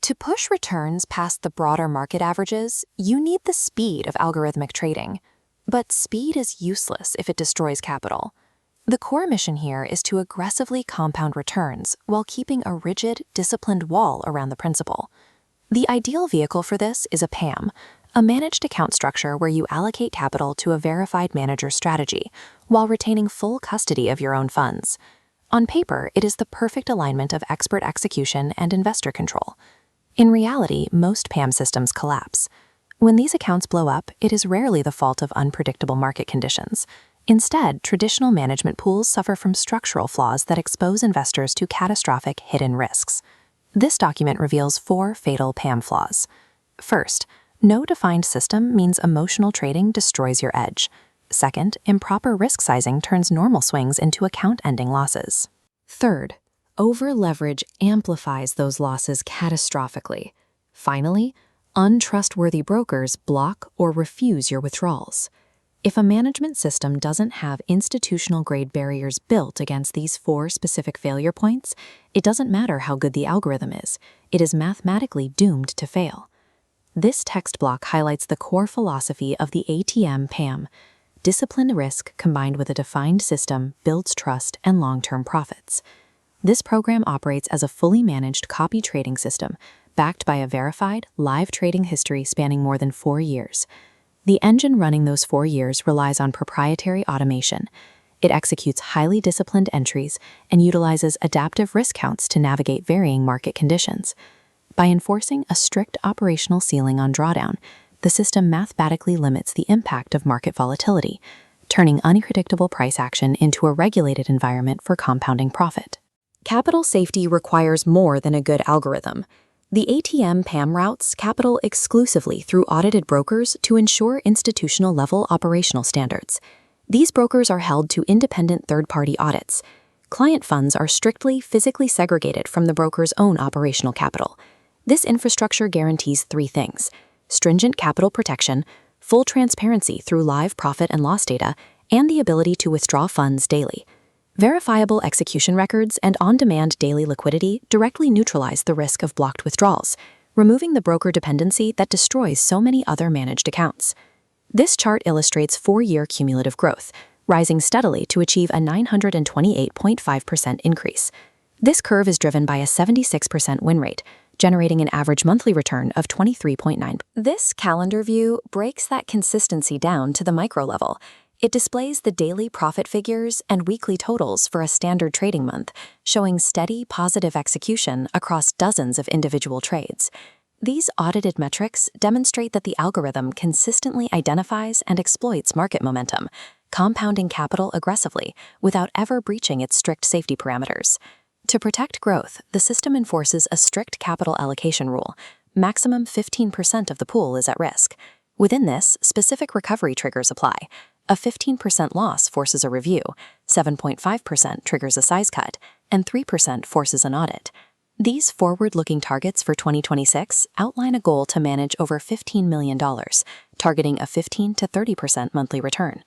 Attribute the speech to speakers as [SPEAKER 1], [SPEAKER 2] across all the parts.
[SPEAKER 1] To push returns past the broader market averages, you need the speed of algorithmic trading. But speed is useless if it destroys capital. The core mission here is to aggressively compound returns while keeping a rigid, disciplined wall around the principal. The ideal vehicle for this is a PAMM, a managed account structure where you allocate capital to a verified manager strategy while retaining full custody of your own funds. On paper, it is the perfect alignment of expert execution and investor control. In reality, most PAMM systems collapse. When these accounts blow up, it is rarely the fault of unpredictable market conditions. Instead, traditional management pools suffer from structural flaws that expose investors to catastrophic hidden risks. This document reveals 4 fatal PAMM flaws. First, no defined system means emotional trading destroys your edge. Second, improper risk sizing turns normal swings into account-ending losses. Third, over-leverage amplifies those losses catastrophically. Finally, untrustworthy brokers block or refuse your withdrawals. If a management system doesn't have institutional-grade barriers built against these 4 specific failure points, it doesn't matter how good the algorithm is. It is mathematically doomed to fail. This text block highlights the core philosophy of the ATM PAMM. Disciplined risk combined with a defined system builds trust and long-term profits. This program operates as a fully managed copy trading system, backed by a verified, live trading history spanning more than 4 years. The engine running those 4 years relies on proprietary automation. It executes highly disciplined entries and utilizes adaptive risk counts to navigate varying market conditions. By enforcing a strict operational ceiling on drawdown, the system mathematically limits the impact of market volatility, turning unpredictable price action into a regulated environment for compounding profit. Capital safety requires more than a good algorithm. The ATM PAMM routes capital exclusively through audited brokers to ensure institutional-level operational standards. These brokers are held to independent third-party audits. Client funds are strictly physically segregated from the broker's own operational capital. This infrastructure guarantees 3 things: stringent capital protection, full transparency through live profit and loss data, and the ability to withdraw funds daily. Verifiable execution records and on-demand daily liquidity directly neutralize the risk of blocked withdrawals, removing the broker dependency that destroys so many other managed accounts. This chart illustrates 4-year cumulative growth, rising steadily to achieve a 928.5% increase. This curve is driven by a 76% win rate, generating an average monthly return of 23.9%. This calendar view breaks that consistency down to the micro level. It displays the daily profit figures and weekly totals for a standard trading month, showing steady positive execution across dozens of individual trades. These audited metrics demonstrate that the algorithm consistently identifies and exploits market momentum, compounding capital aggressively without ever breaching its strict safety parameters. To protect growth, the system enforces a strict capital allocation rule. Maximum 15% of the pool is at risk. Within this, specific recovery triggers apply. A 15% loss forces a review, 7.5% triggers a size cut, and 3% forces an audit. These forward-looking targets for 2026 outline a goal to manage over $15 million, targeting a 15 to 30% monthly return.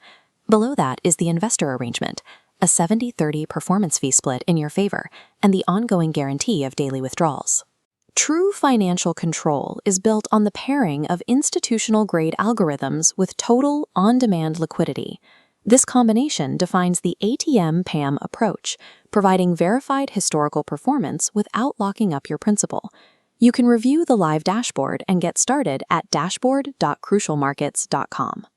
[SPEAKER 1] Below that is the investor arrangement, a 70-30 performance fee split in your favor, and the ongoing guarantee of daily withdrawals. True financial control is built on the pairing of institutional-grade algorithms with total on-demand liquidity. This combination defines the ATM PAMM approach, providing verified historical performance without locking up your principal. You can review the live dashboard and get started at dashboard.crucialmarkets.com.